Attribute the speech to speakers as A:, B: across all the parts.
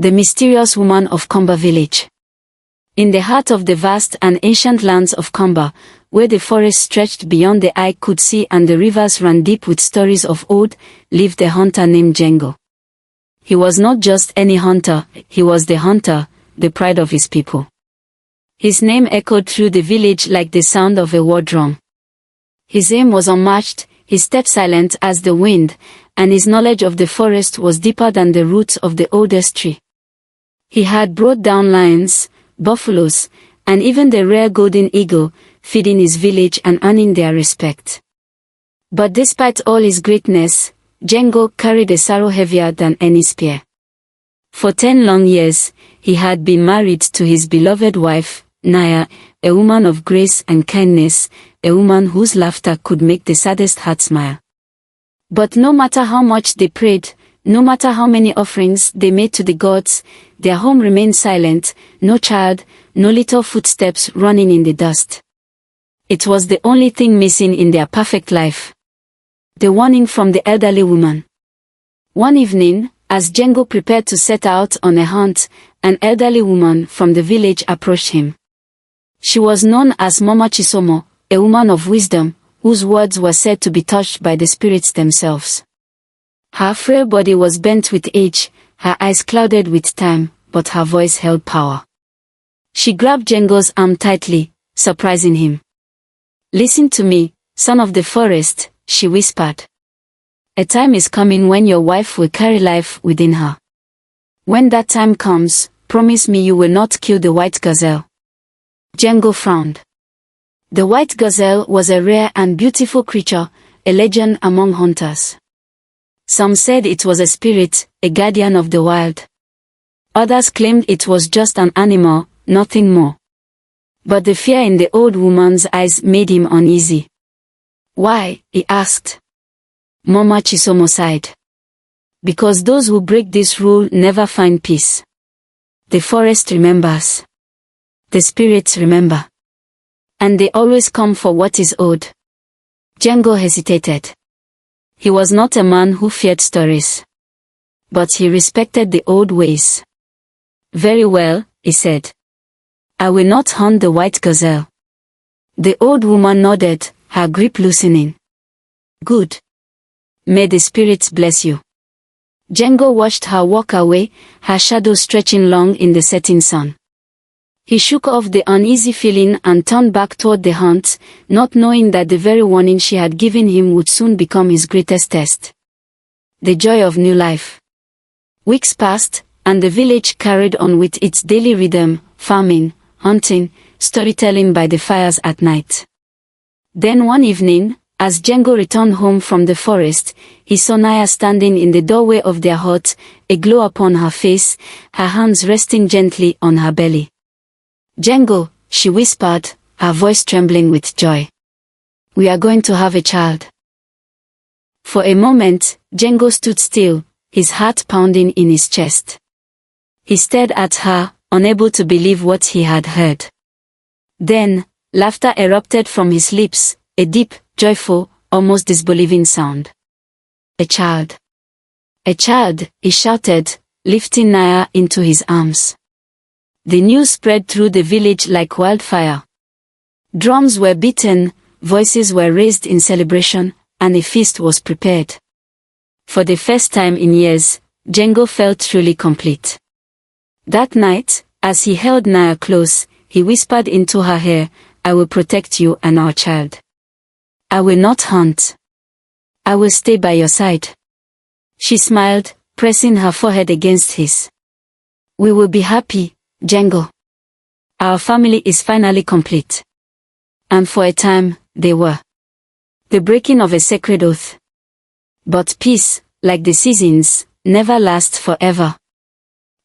A: The mysterious woman of Komba village. In the heart of the vast and ancient lands of Komba, where the forest stretched beyond the eye could see and the rivers ran deep with stories of old, lived a hunter named Django. He was not just any hunter, he was the hunter, the pride of his people. His name echoed through the village like the sound of a war drum. His aim was unmatched, his step silent as the wind, and his knowledge of the forest was deeper than the roots of the oldest tree. He had brought down lions, buffaloes, and even the rare golden eagle, feeding his village and earning their respect. But despite all his greatness, Django carried a sorrow heavier than any spear. For 10 long years, he had been married to his beloved wife, Naya, a woman of grace and kindness, a woman whose laughter could make the saddest heart smile. But no matter how much they prayed, no matter how many offerings they made to the gods, their home remained silent, no child, no little footsteps running in the dust. It was the only thing missing in their perfect life. The warning from the elderly woman. One evening, as Django prepared to set out on a hunt, an elderly woman from the village approached him. She was known as Mama Chisomo, a woman of wisdom, whose words were said to be touched by the spirits themselves. Her frail body was bent with age, her eyes clouded with time, but her voice held power. She grabbed Django's arm tightly, surprising him. "Listen to me, son of the forest," she whispered. "A time is coming when your wife will carry life within her. When that time comes, promise me you will not kill the white gazelle." Django frowned. The white gazelle was a rare and beautiful creature, a legend among hunters. Some said it was a spirit, a guardian of the wild. Others claimed it was just an animal, nothing more. But the fear in the old woman's eyes made him uneasy. "Why?" he asked. Mama Chisomo sighed. "Because those who break this rule never find peace. The forest remembers. The spirits remember. And they always come for what is old." Django hesitated. He was not a man who feared stories. But he respected the old ways. "Very well," he said. "I will not hunt the white gazelle." The old woman nodded, her grip loosening. "Good. May the spirits bless you." Django watched her walk away, her shadow stretching long in the setting sun. He shook off the uneasy feeling and turned back toward the hunt, not knowing that the very warning she had given him would soon become his greatest test. The joy of new life. Weeks passed, and the village carried on with its daily rhythm, farming, hunting, storytelling by the fires at night. Then one evening, as Django returned home from the forest, he saw Naya standing in the doorway of their hut, a glow upon her face, her hands resting gently on her belly. "Django," she whispered, her voice trembling with joy. "We are going to have a child." For a moment, Django stood still, his heart pounding in his chest. He stared at her, unable to believe what he had heard. Then, laughter erupted from his lips, a deep, joyful, almost disbelieving sound. "A child. A child," he shouted, lifting Naya into his arms. The news spread through the village like wildfire. Drums were beaten, voices were raised in celebration, and a feast was prepared. For the first time in years, Django felt truly complete. That night, as he held Naya close, he whispered into her ear, "I will protect you and our child. I will not hunt. I will stay by your side." She smiled, pressing her forehead against his. "We will be happy, Django. Our family is finally complete." And for a time, they were. The breaking of a sacred oath. But peace, like the seasons, never lasts forever.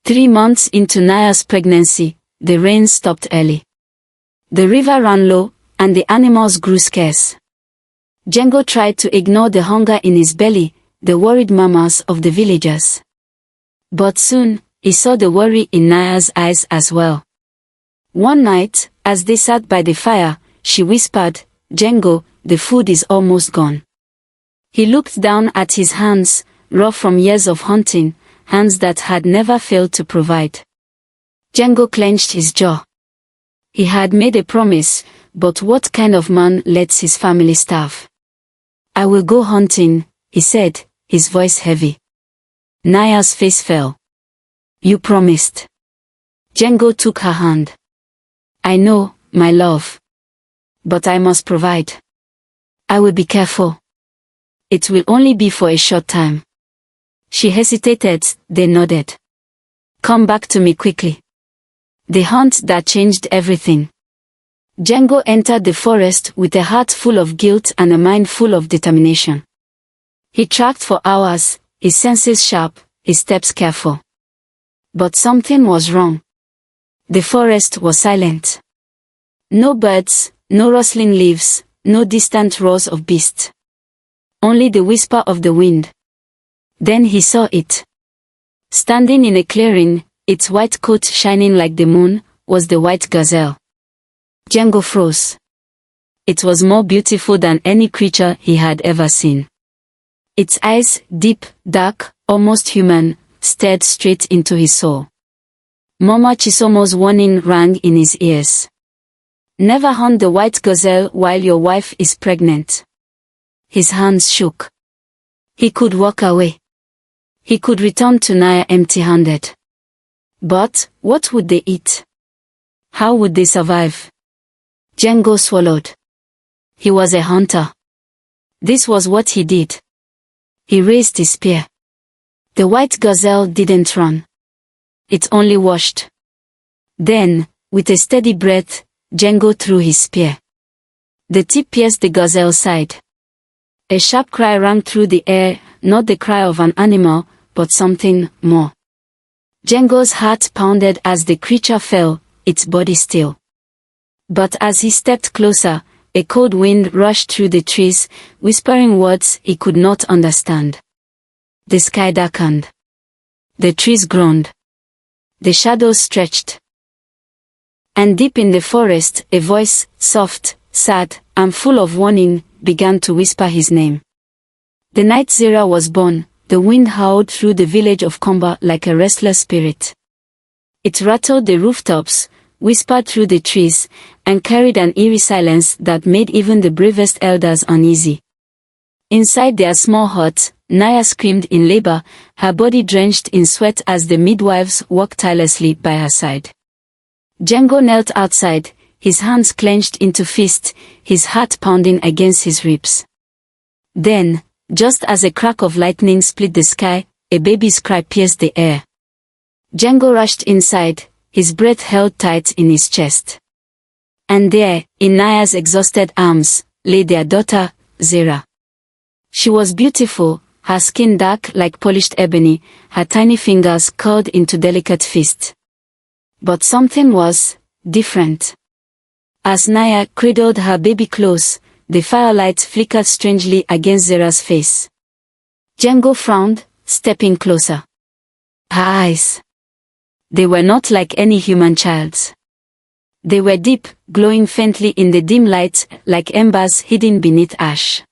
A: 3 months into Naya's pregnancy, the rain stopped early. The river ran low, and the animals grew scarce. Django tried to ignore the hunger in his belly, the worried mamas of the villagers. But soon, he saw the worry in Naya's eyes as well. One night, as they sat by the fire, she whispered, "Django, the food is almost gone." He looked down at his hands, raw from years of hunting, hands that had never failed to provide. Django clenched his jaw. He had made a promise, but what kind of man lets his family starve? I will go hunting, he said, his voice heavy. Naya's face fell. You promised. Django took her hand. I know, my love. But I must provide. I will be careful. It will only be for a short time. She hesitated, then nodded. Come back to me quickly. The hunt that changed everything. Django entered the forest with a heart full of guilt and a mind full of determination. He tracked for hours, his senses sharp, his steps careful. But something was wrong. The forest was silent. No birds, no rustling leaves, no distant roars of beasts. Only the whisper of the wind. Then he saw it. Standing in a clearing, its white coat shining like the moon, was the white gazelle. Django froze. It was more beautiful than any creature he had ever seen. Its eyes, deep, dark, almost human, stared straight into his soul. Mama Chisomo's warning rang in his ears. Never hunt the white gazelle while your wife is pregnant. His hands shook. He could walk away. He could return to Naya empty-handed. But, what would they eat? How would they survive? Django swallowed. He was a hunter. This was what he did. He raised his spear. The white gazelle didn't run. It only watched. Then, with a steady breath, Django threw his spear. The tip pierced the gazelle's side. A sharp cry rang through the air, not the cry of an animal, but something more. Django's heart pounded as the creature fell, its body still. But as he stepped closer, a cold wind rushed through the trees, whispering words he could not understand. The sky darkened. The trees groaned. The shadows stretched. And deep in the forest, a voice, soft, sad, and full of warning, began to whisper his name. The night Zera was born, the wind howled through the village of Komba like a restless spirit. It rattled the rooftops, whispered through the trees, and carried an eerie silence that made even the bravest elders uneasy. Inside their small hut, Naya screamed in labor, her body drenched in sweat as the midwives walked tirelessly by her side. Django knelt outside, his hands clenched into fists, his heart pounding against his ribs. Then, just as a crack of lightning split the sky, a baby's cry pierced the air. Django rushed inside, his breath held tight in his chest. And there, in Naya's exhausted arms, lay their daughter, Zera. She was beautiful, her skin dark like polished ebony, her tiny fingers curled into delicate fists. But something was different. As Naya cradled her baby close, the firelight flickered strangely against Zera's face. Django frowned, stepping closer. Her eyes. They were not like any human child's. They were deep, glowing faintly in the dim light, like embers hidden beneath ash.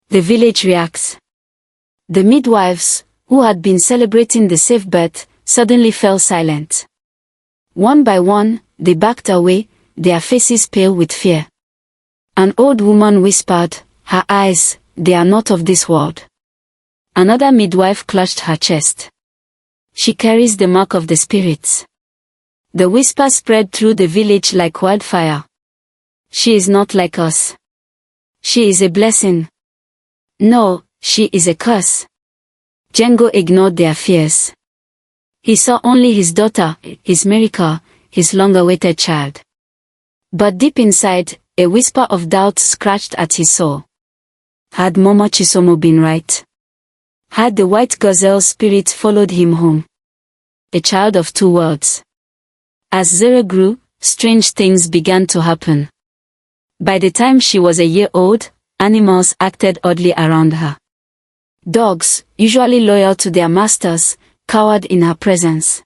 A: The village reacts. The midwives, who had been celebrating the safe birth, suddenly fell silent. One by one, they backed away, their faces pale with fear. An old woman whispered, her eyes, they are not of this world. Another midwife clutched her chest. She carries the mark of the spirits. The whisper spread through the village like wildfire. She is not like us. She is a blessing. No, she is a curse. Django ignored their fears. He saw only his daughter, his miracle, his long-awaited child. But deep inside, a whisper of doubt scratched at his soul. Had Mama Chisomo been right? Had the white gazelle's spirit followed him home? A child of two worlds. As Zera grew, strange things began to happen. By the time she was a year old, animals acted oddly around her. Dogs, usually loyal to their masters, cowered in her presence.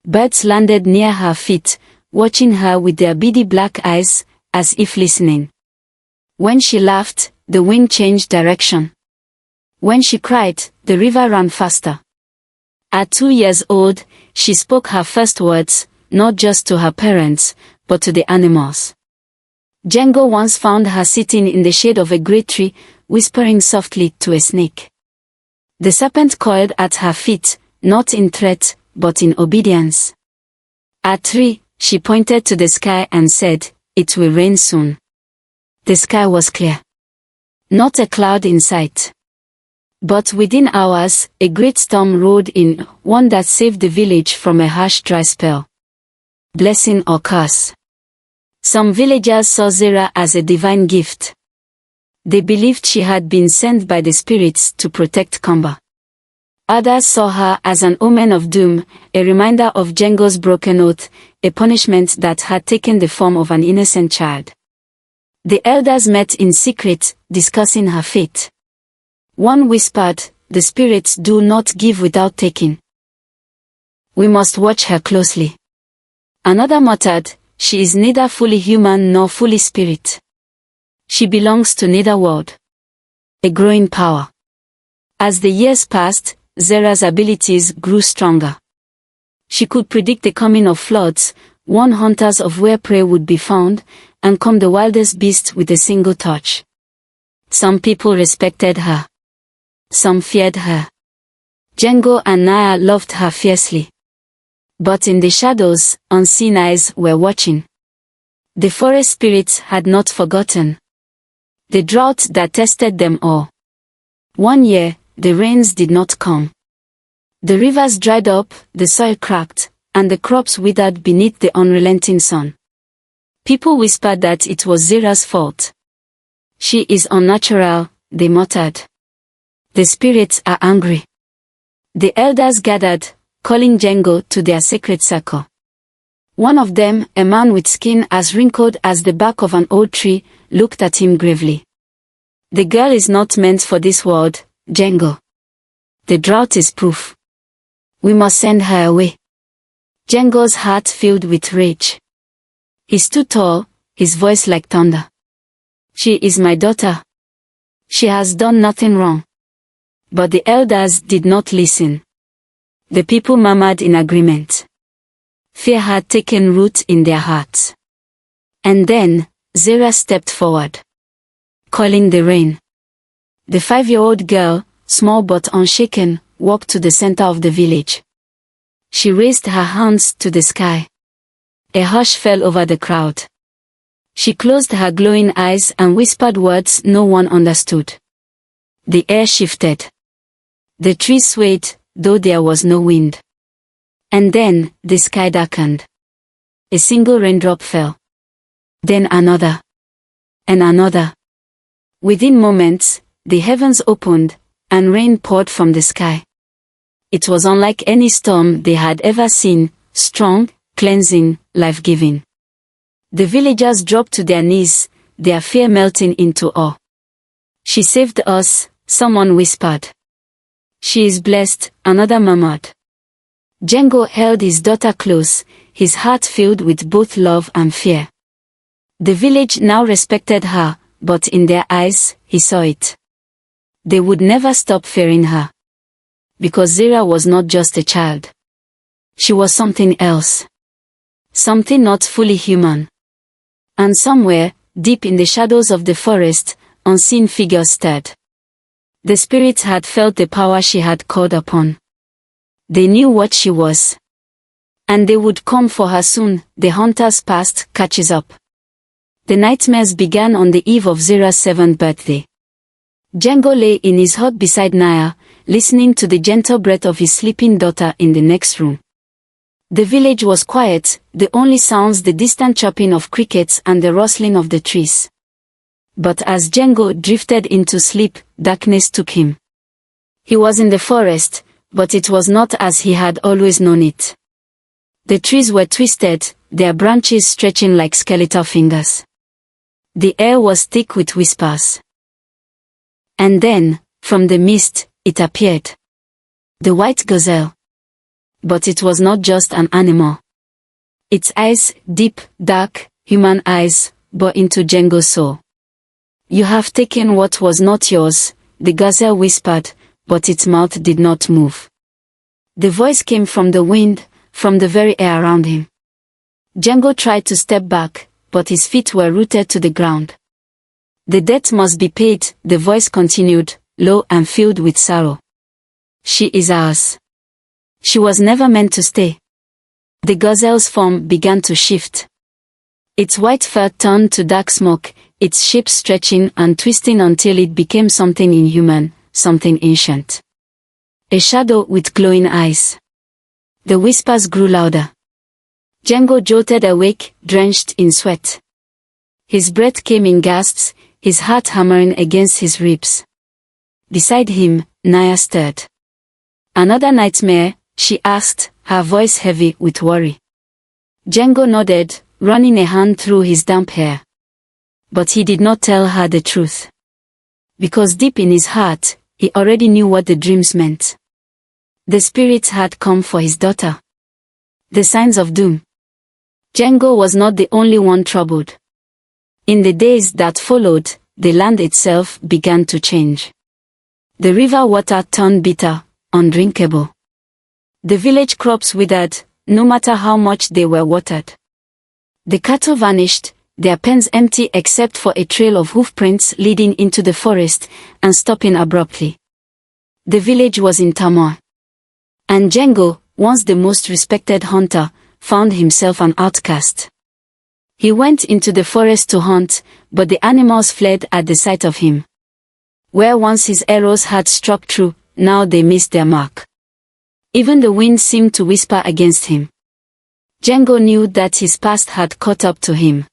A: Birds landed near her feet, watching her with their beady black eyes, as if listening. When she laughed, the wind changed direction. When she cried, the river ran faster. At 2 years old, she spoke her first words, not just to her parents, but to the animals. Django once found her sitting in the shade of a great tree, whispering softly to a snake. The serpent coiled at her feet, not in threat, but in obedience. At 3, she pointed to the sky and said, "It will rain soon." The sky was clear. Not a cloud in sight. But within hours, a great storm rolled in, one that saved the village from a harsh dry spell. Blessing or curse? Some villagers saw Zera as a divine gift. They believed she had been sent by the spirits to protect Komba. Others saw her as an omen of doom, a reminder of Django's broken oath, a punishment that had taken the form of an innocent child. The elders met in secret, discussing her fate. One whispered, "The spirits do not give without taking. We must watch her closely." Another muttered, "She is neither fully human nor fully spirit. She belongs to neither world." A growing power. As the years passed, Zera's abilities grew stronger. She could predict the coming of floods, warn hunters of where prey would be found, and calm the wildest beast with a single touch. Some people respected her. Some feared her. Django and Naya loved her fiercely. But in the shadows, unseen eyes were watching. The forest spirits had not forgotten the drought that tested them all. One year, the rains did not come. The rivers dried up, the soil cracked, and the crops withered beneath the unrelenting sun. People whispered that it was Zera's fault. "She is unnatural," they muttered. "The spirits are angry." The elders gathered, calling Django to their sacred circle. One of them, a man with skin as wrinkled as the bark of an old tree, looked at him gravely. "The girl is not meant for this world, Django. The drought is proof. We must send her away." Django's heart filled with rage. He stood tall, his voice like thunder. "She is my daughter. She has done nothing wrong." But the elders did not listen. The people murmured in agreement. Fear had taken root in their hearts. And then, Zera stepped forward, calling the rain. The 5-year-old girl, small but unshaken, walked to the center of the village. She raised her hands to the sky. A hush fell over the crowd. She closed her glowing eyes and whispered words no one understood. The air shifted. The trees swayed, though there was no wind. And then, the sky darkened. A single raindrop fell. Then another. And another. Within moments, the heavens opened, and rain poured from the sky. It was unlike any storm they had ever seen, strong, cleansing, life-giving. The villagers dropped to their knees, their fear melting into awe. "She saved us," someone whispered. "She is blessed," another murmured. Django held his daughter close, his heart filled with both love and fear. The village now respected her, but in their eyes, he saw it. They would never stop fearing her. Because Zera was not just a child. She was something else. Something not fully human. And somewhere, deep in the shadows of the forest, unseen figures stirred. The spirits had felt the power she had called upon. They knew what she was. And they would come for her soon. The hunter's past catches up. The nightmares began on the eve of Zera's 7th birthday. Django lay in his hut beside Naya, listening to the gentle breath of his sleeping daughter in the next room. The village was quiet, the only sounds the distant chirping of crickets and the rustling of the trees. But as Django drifted into sleep, darkness took him. He was in the forest, but it was not as he had always known it. The trees were twisted, their branches stretching like skeletal fingers. The air was thick with whispers. And then, from the mist, it appeared. The white gazelle. But it was not just an animal. Its eyes, deep, dark, human eyes, bore into Django's soul. "You have taken what was not yours," the gazelle whispered, but its mouth did not move. The voice came from the wind, from the very air around him. Django tried to step back, but his feet were rooted to the ground. The debt must be paid, the voice continued, low and filled with sorrow. She is ours. She was never meant to stay. The gazelle's form began to shift. Its white fur turned to dark smoke, its shape stretching and twisting until it became something inhuman, something ancient. A shadow with glowing eyes. The whispers grew louder. Django jolted awake, drenched in sweat. His breath came in gasps, his heart hammering against his ribs. Beside him, Naya stirred. Another nightmare, she asked, her voice heavy with worry. Django nodded, running a hand through his damp hair. But he did not tell her the truth. Because deep in his heart, he already knew what the dreams meant. The spirits had come for his daughter. The signs of doom. Django was not the only one troubled. In the days that followed, the land itself began to change. The river water turned bitter, undrinkable. The village crops withered, no matter how much they were watered. The cattle vanished, their pens empty except for a trail of hoofprints leading into the forest and stopping abruptly. The village was in turmoil. And Django, once the most respected hunter, found himself an outcast. He went into the forest to hunt, but the animals fled at the sight of him. Where once his arrows had struck true, now they missed their mark. Even the wind seemed to whisper against him. Django knew that his past had caught up to him.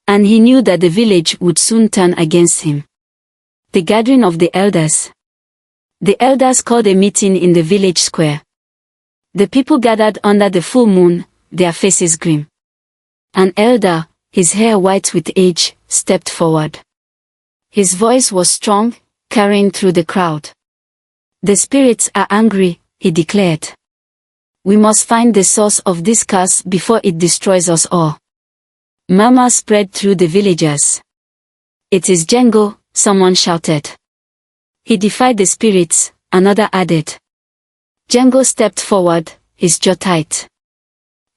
A: And he knew that the village would soon turn against him. The gathering of the elders. The elders called a meeting in the village square. The people gathered under the full moon, their faces grim. An elder, his hair white with age, stepped forward. His voice was strong, carrying through the crowd. The spirits are angry, he declared. We must find the source of this curse before it destroys us all. Murmurs spread through the villagers. It is Django, someone shouted. He defied the spirits, another added. Django stepped forward, his jaw tight.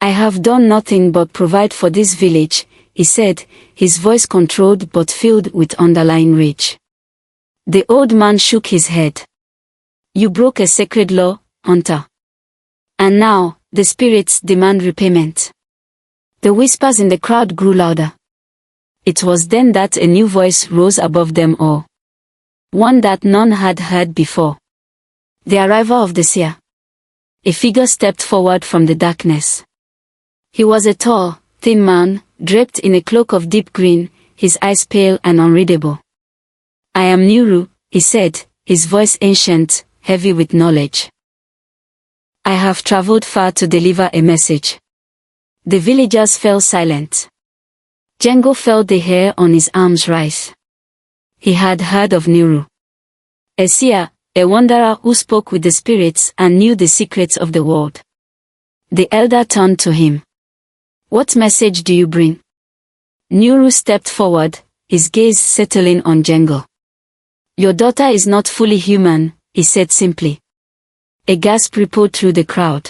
A: I have done nothing but provide for this village, he said, his voice controlled but filled with underlying rage. The old man shook his head. You broke a sacred law, hunter. And now, the spirits demand repayment. The whispers in the crowd grew louder. It was then that a new voice rose above them all. One that none had heard before. The arrival of the seer. A figure stepped forward from the darkness. He was a tall, thin man, draped in a cloak of deep green, his eyes pale and unreadable. I am Nuru, he said, his voice ancient, heavy with knowledge. I have traveled far to deliver a message. The villagers fell silent. Django felt the hair on his arms rise. He had heard of Nuru. A seer, a wanderer who spoke with the spirits and knew the secrets of the world. The elder turned to him. What message do you bring? Nuru stepped forward, his gaze settling on Django. Your daughter is not fully human, he said simply. A gasp rippled through the crowd.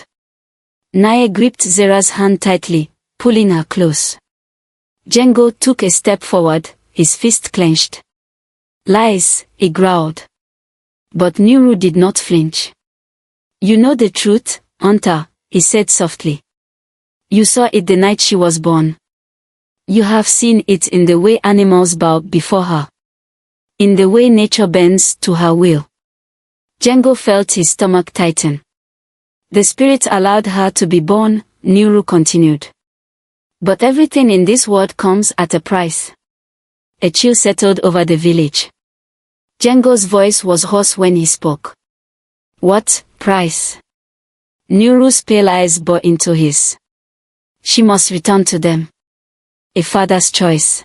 A: Naya gripped Zera's hand tightly, pulling her close. Django took a step forward, his fist clenched. Lies, he growled. But Nuru did not flinch. You know the truth, hunter, he said softly. You saw it the night she was born. You have seen it in the way animals bow before her. In the way nature bends to her will. Django felt his stomach tighten. The spirit allowed her to be born, Nuru continued. But everything in this world comes at a price. A chill settled over the village. Django's voice was hoarse when he spoke. What price? Nuru's pale eyes bore into his. She must return to them. A father's choice.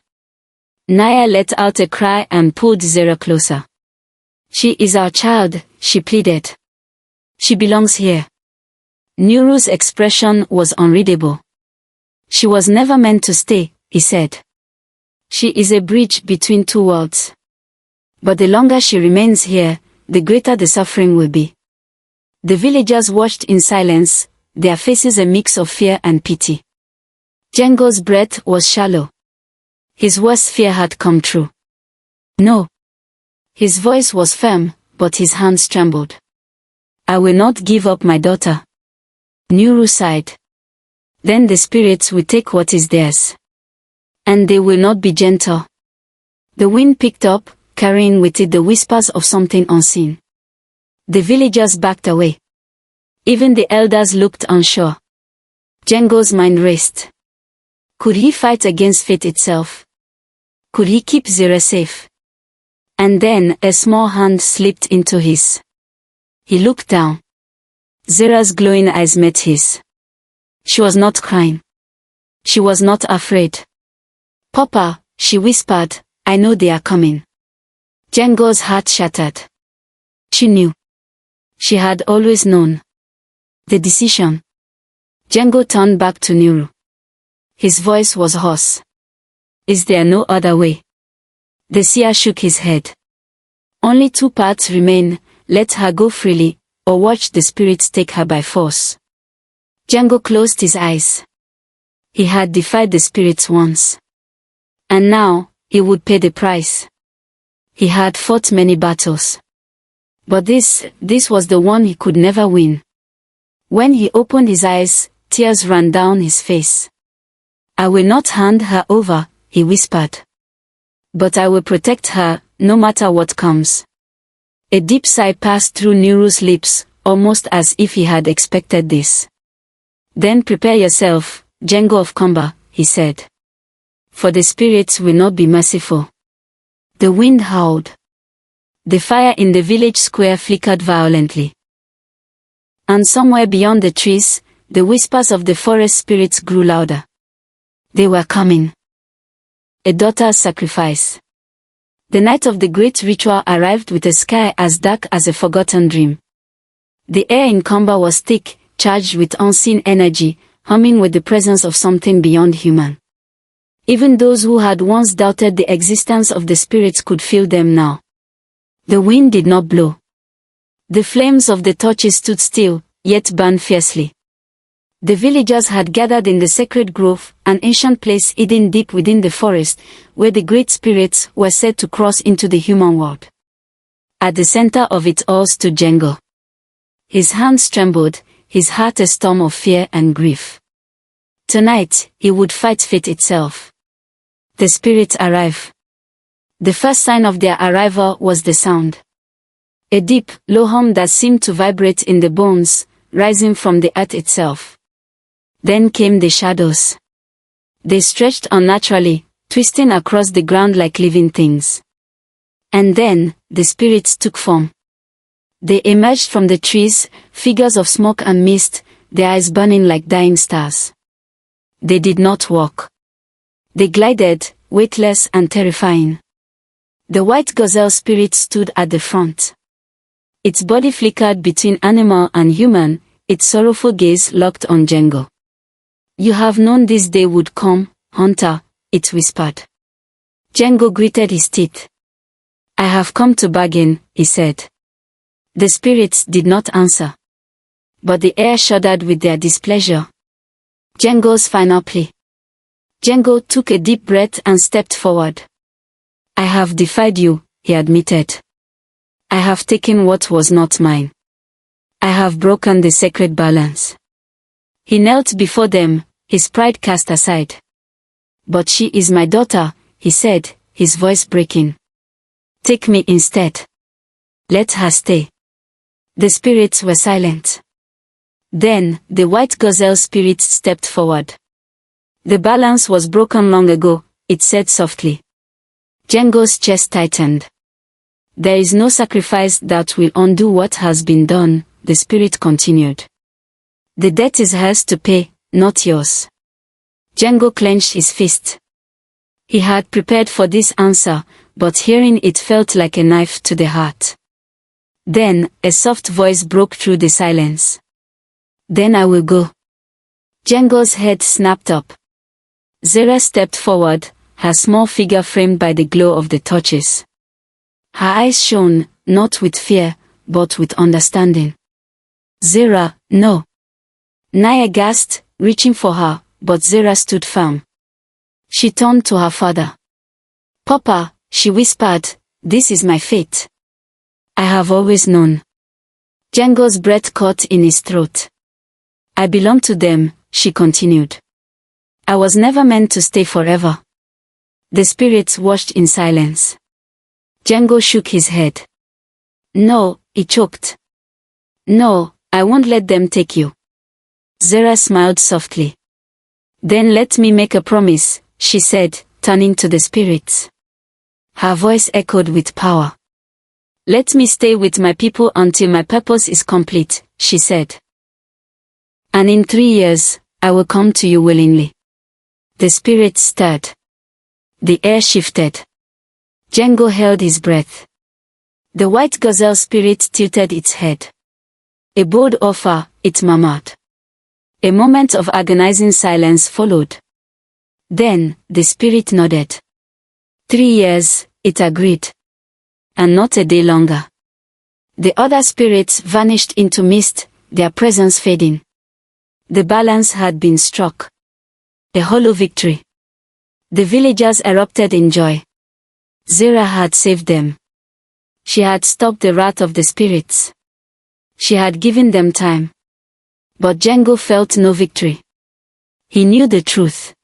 A: Naya let out a cry and pulled Zera closer. She is our child, she pleaded. She belongs here. Nuru's expression was unreadable. She was never meant to stay, he said. She is a bridge between two worlds. But the longer she remains here, the greater the suffering will be. The villagers watched in silence, their faces a mix of fear and pity. Django's breath was shallow. His worst fear had come true. No. His voice was firm, but his hands trembled. I will not give up my daughter. Nuru sighed. Then the spirits will take what is theirs. And they will not be gentle. The wind picked up, carrying with it the whispers of something unseen. The villagers backed away. Even the elders looked unsure. Django's mind raced. Could he fight against fate itself? Could he keep Zira safe? And then a small hand slipped into his. He looked down. Zira's glowing eyes met his. She was not crying. She was not afraid. Papa, she whispered, I know they are coming. Django's heart shattered. She knew. She had always known. The decision. Django turned back to Nuru. His voice was hoarse. Is there no other way? The seer shook his head. Only two paths remain, let her go freely, or watch the spirits take her by force. Django closed his eyes. He had defied the spirits once. And now, he would pay the price. He had fought many battles. But this was the one he could never win. When he opened his eyes, tears ran down his face. I will not hand her over, he whispered. But I will protect her, no matter what comes. A deep sigh passed through Nuru's lips, almost as if he had expected this. Then prepare yourself, Django of Komba, he said. For the spirits will not be merciful. The wind howled. The fire in the village square flickered violently. And somewhere beyond the trees, the whispers of the forest spirits grew louder. They were coming. A daughter's sacrifice. The night of the great ritual arrived with a sky as dark as a forgotten dream. The air in Komba was thick, charged with unseen energy, humming with the presence of something beyond human. Even those who had once doubted the existence of the spirits could feel them now. The wind did not blow. The flames of the torches stood still, yet burned fiercely. The villagers had gathered in the sacred grove, an ancient place hidden deep within the forest, where the great spirits were said to cross into the human world. At the center of it all stood Django. His hands trembled, his heart a storm of fear and grief. Tonight, he would fight fate itself. The spirits arrive. The first sign of their arrival was the sound. A deep, low hum that seemed to vibrate in the bones, rising from the earth itself. Then came the shadows. They stretched unnaturally, twisting across the ground like living things. And then, the spirits took form. They emerged from the trees, figures of smoke and mist, their eyes burning like dying stars. They did not walk. They glided, weightless and terrifying. The white gazelle spirit stood at the front. Its body flickered between animal and human, its sorrowful gaze locked on Django. You have known this day would come, hunter, it whispered. Django gritted his teeth. I have come to bargain, he said. The spirits did not answer. But the air shuddered with their displeasure. Django's final plea. Django took a deep breath and stepped forward. I have defied you, he admitted. I have taken what was not mine. I have broken the sacred balance. He knelt before them, his pride cast aside. But she is my daughter, he said, his voice breaking. Take me instead. Let her stay. The spirits were silent. Then, the white gazelle spirit stepped forward. The balance was broken long ago, it said softly. Django's chest tightened. There is no sacrifice that will undo what has been done, the spirit continued. The debt is hers to pay, not yours. Django clenched his fist. He had prepared for this answer, but hearing it felt like a knife to the heart. Then, a soft voice broke through the silence. Then I will go. Django's head snapped up. Zira stepped forward, her small figure framed by the glow of the torches. Her eyes shone, not with fear, but with understanding. Zera, no. Naya gasped, reaching for her, but Zera stood firm. She turned to her father. Papa, she whispered, this is my fate. I have always known. Django's breath caught in his throat. I belong to them, she continued. I was never meant to stay forever. The spirits watched in silence. Django shook his head. No, he choked. No, I won't let them take you. Zera smiled softly. Then let me make a promise, she said, turning to the spirits. Her voice echoed with power. Let me stay with my people until my purpose is complete, she said. And in 3 years, I will come to you willingly. The spirits stirred. The air shifted. Django held his breath. The white gazelle spirit tilted its head. A bold offer, it murmured. A moment of agonizing silence followed. Then, the spirit nodded. 3 years, it agreed. And not a day longer. The other spirits vanished into mist, their presence fading. The balance had been struck. A hollow victory. The villagers erupted in joy. Zera had saved them. She had stopped the wrath of the spirits. She had given them time. But Django felt no victory. He knew the truth.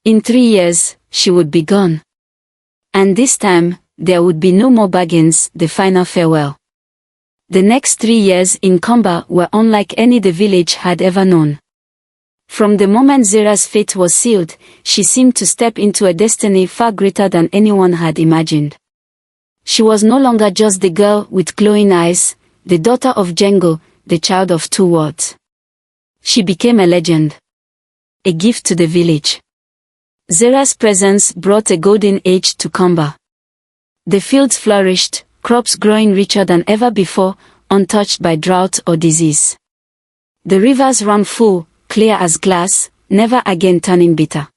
A: In 3 years, she would be gone. And this time, there would be no more bargains, the final farewell. The next 3 years in Komba were unlike any the village had ever known. From the moment Zera's fate was sealed, she seemed to step into a destiny far greater than anyone had imagined. She was no longer just the girl with glowing eyes, the daughter of Django, the child of 2 worlds. She became a legend. A gift to the village. Zera's presence brought a golden age to Komba. The fields flourished, crops growing richer than ever before, untouched by drought or disease. The rivers ran full, clear as glass, never again turning bitter.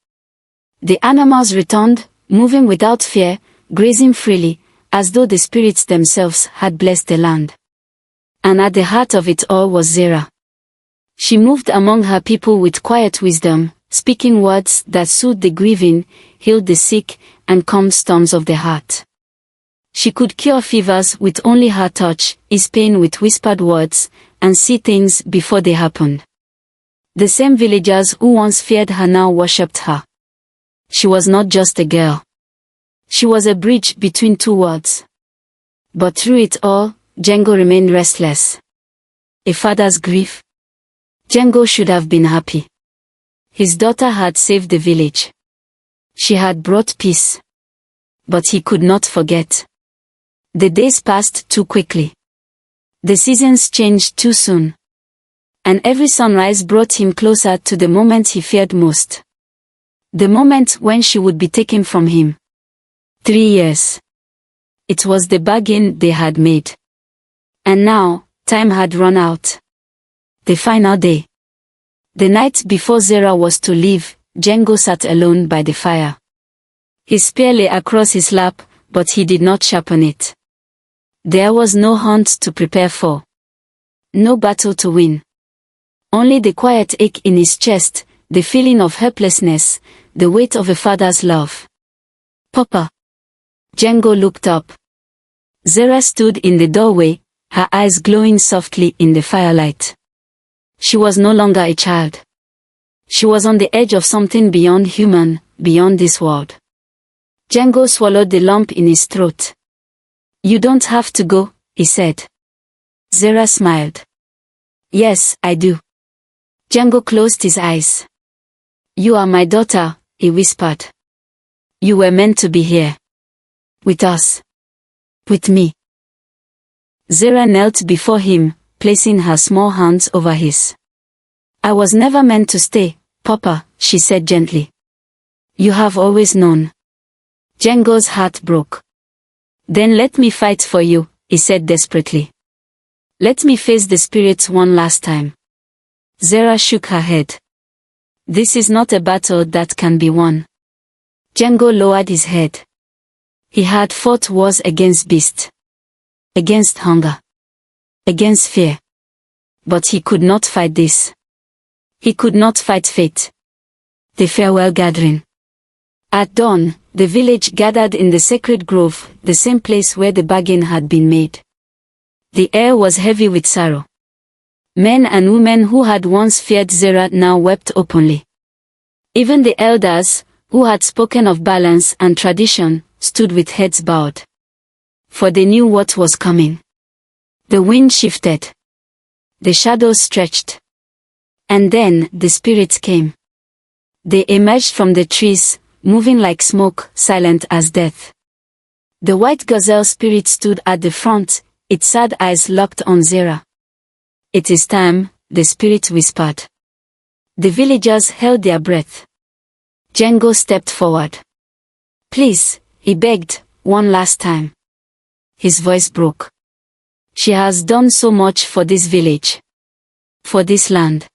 A: The animals returned, moving without fear, grazing freely, as though the spirits themselves had blessed the land. And at the heart of it all was Zera. She moved among her people with quiet wisdom, speaking words that soothed the grieving, healed the sick, and calmed storms of the heart. She could cure fevers with only her touch, ease pain with whispered words, and see things before they happened. The same villagers who once feared her now worshipped her. She was not just a girl. She was a bridge between 2 worlds. But through it all, Django remained restless. A father's grief. Django should have been happy. His daughter had saved the village. She had brought peace. But he could not forget. The days passed too quickly. The seasons changed too soon. And every sunrise brought him closer to the moment he feared most. The moment when she would be taken from him. 3 years. It was the bargain they had made. And now, time had run out. The final day. The night before Zera was to leave, Django sat alone by the fire. His spear lay across his lap, but he did not sharpen it. There was no hunt to prepare for. No battle to win. Only the quiet ache in his chest, the feeling of helplessness, the weight of a father's love. Papa. Django looked up. Zera stood in the doorway, her eyes glowing softly in the firelight. She was no longer a child. She was on the edge of something beyond human, beyond this world. Django swallowed the lump in his throat. You don't have to go, he said. Zera smiled. Yes, I do. Django closed his eyes. You are my daughter, he whispered. You were meant to be here. With us. With me. Zera knelt before him, placing her small hands over his. I was never meant to stay, Papa, she said gently. You have always known. Django's heart broke. Then let me fight for you, he said desperately. Let me face the spirits one last time. Zera shook her head. This is not a battle that can be won. Django lowered his head. He had fought wars against beasts. Against hunger. Against fear. But he could not fight this. He could not fight fate. The farewell gathering. At dawn, the village gathered in the sacred grove, the same place where the bargain had been made. The air was heavy with sorrow. Men and women who had once feared Zerah now wept openly. Even the elders, who had spoken of balance and tradition, stood with heads bowed. For they knew what was coming. The wind shifted. The shadows stretched. And then the spirits came. They emerged from the trees, moving like smoke, silent as death. The white gazelle spirit stood at the front, its sad eyes locked on Zerah. "It is time," the spirit whispered. The villagers held their breath. Django stepped forward. "Please," he begged, "one last time." His voice broke. "She has done so much for this village. For this land.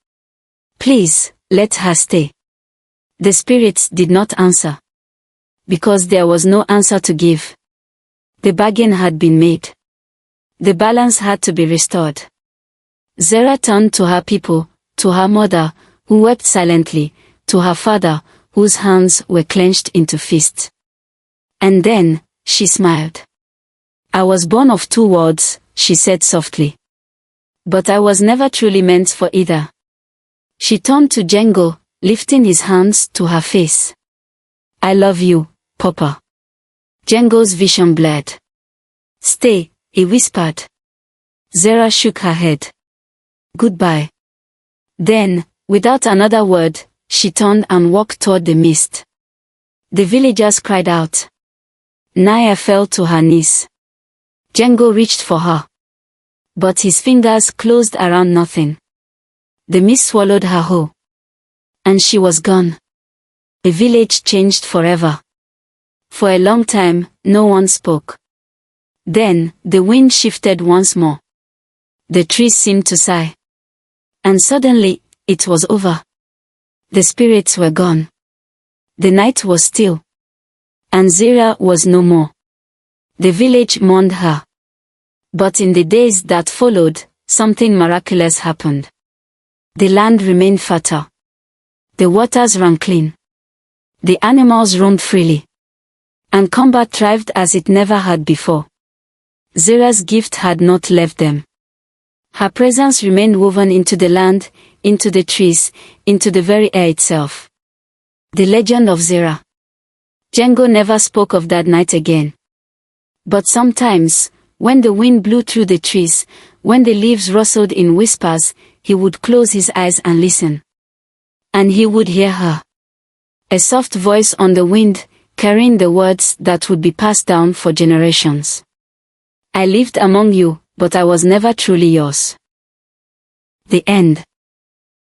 A: Please, let her stay." The spirits did not answer. Because there was no answer to give. The bargain had been made. The balance had to be restored. Zerah turned to her people, to her mother, who wept silently, to her father, whose hands were clenched into fists. And then, she smiled. "I was born of two worlds," she said softly. "But I was never truly meant for either." She turned to Django, lifting his hands to her face. "I love you, Papa." Django's vision blurred. "Stay," he whispered. Zerah shook her head. "Goodbye." Then, without another word, she turned and walked toward the mist. The villagers cried out. Naya fell to her knees. Django reached for her. But his fingers closed around nothing. The mist swallowed her whole. And she was gone. The village changed forever. For a long time, no one spoke. Then, the wind shifted once more. The trees seemed to sigh. And suddenly, it was over. The spirits were gone. The night was still. And Zerah was no more. The village mourned her. But in the days that followed, something miraculous happened. The land remained fertile. The waters ran clean. The animals roamed freely. And combat thrived as it never had before. Zerah's gift had not left them. Her presence remained woven into the land, into the trees, into the very air itself. The legend of Zerah. Django never spoke of that night again. But sometimes, when the wind blew through the trees, when the leaves rustled in whispers, he would close his eyes and listen. And he would hear her. A soft voice on the wind, carrying the words that would be passed down for generations. "I lived among you, but I was never truly yours." The end.